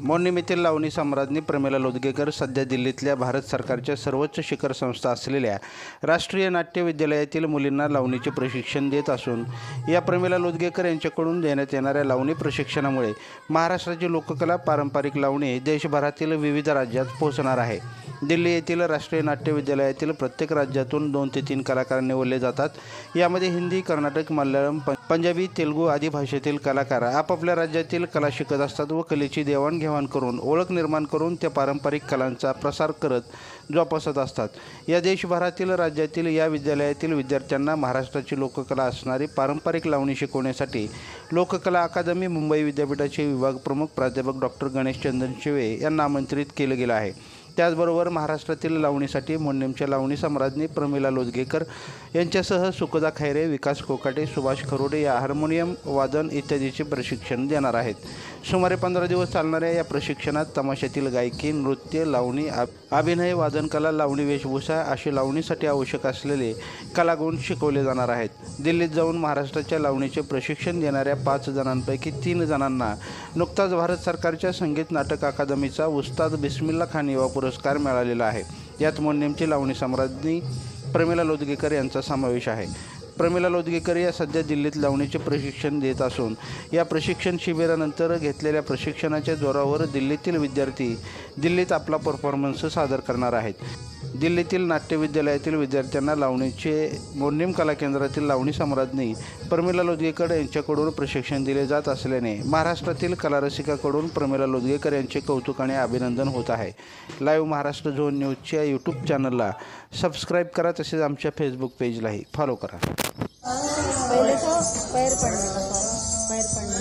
मोर्निम येथील लावणी सम्राज्ञी प्रमिला लोदगेकर सध्या दिल्लीतल्या भारत सरकारच्या सर्वोच्च शिखर संस्था असलेल्या राष्ट्रीय नाट्य विद्यालयातील मुलींना लावणीचे प्रशिक्षण देत असून या प्रमिला लोदगेकर यांच्याकडून देण्यात येणाऱ्या लावणी प्रशिक्षणामुळे महाराष्ट्राची लोककला पारंपरिक लावणी देशभरातील विविध राज्यात पोहोचणार आहे। दिल्ली येथील राष्ट्रीय नाट्य विद्यालयातील प्रत्येक राज्यातून 2 ते 3 कलाकार निवडले जातात। यामध्ये हिंदी, कर्नाटक, मल्याळम, पंजाबी, तेलुगू आदी भाषेतील कलाकार आपापल्या राज्यातील कला शिकत असतात व कलेची देवाणघेवाण करून ओळख निर्माण करून त्या पारंपरिक कलांचा प्रसार करत जोपासत असतात। या देशभरातील राज्यातील या विद्यालयातील विद्यार्थ्यांना महाराष्ट्राची लोककला असणारी पारंपरिक लावणी शिकवण्यासाठी लोककला अकादमी मुंबई विद्यापीठाचे विभाग प्रमुख प्राध्यापक डॉक्टर गणेश चंदन शिवे यांना आमंत्रित केले गेले आहे। त्याचबरोबर महाराष्ट्रातील लावणीसाठी मोर्निमच्या लावणी सम्राज्ञी प्रमिला लोदगेकर यांच्यासह सुखदा खैरे, विकास कोकाटे, सुभाष खरोडे या हार्मोनियम वादन इत्यादीचे प्रशिक्षण देणार आहेत। सुमारे 15 दिवस चालणाऱ्या या प्रशिक्षणात तमाशातील गायकी, नृत्य, लावणी, अभिनय, वादनकला, लावणी वेशभूषा असे लावणीसाठी आवश्यक असलेले कलागुण शिकवले जाणार आहेत। दिल्लीत जाऊन महाराष्ट्राच्या लावणीचे प्रशिक्षण देणाऱ्या 5 जणांपैकी 3 जणांना नुकताच भारत सरकारच्या संगीत नाटक अकादमीचा उस्ताद बिस्मिल्ला खान युवा पुरस्कार मिळालेला आहे। यात मोर्निमची लावणी सम्राज्ञी प्रमिला लोदगेकर यांचा समावेश आहे। प्रमिला लोदगेकर या सध्या दिल्लीत लावणीचे प्रशिक्षण देत असून या प्रशिक्षण शिबिरानंतर घेतलेल्या प्रशिक्षणाच्या जोरावर दिल्लीतील विद्यार्थी दिल्लीत आपला परफॉर्मन्स सादर करणार आहेत। दिल्लीतील नाट्य विद्यालयातील विद्यार्थ्यांना लावणीचे मोर्निम कला केंद्रातील लावणी सम्राज्ञी प्रमिला लोदगेकर यांच्याकडून प्रशिक्षण दिले जात असल्याने महाराष्ट्रातील कलारसिकाकडून प्रमिला लोदगेकर यांचे कौतुक आणि अभिनंदन होत आहे। लाईव्ह महाराष्ट्र झोन न्यूजच्या यूट्यूब चॅनलला सबस्क्राईब करा, तसेच आमच्या फेसबुक पेजलाही फॉलो करा। पहले तो पैर पड़ने का था, पैर पड़ने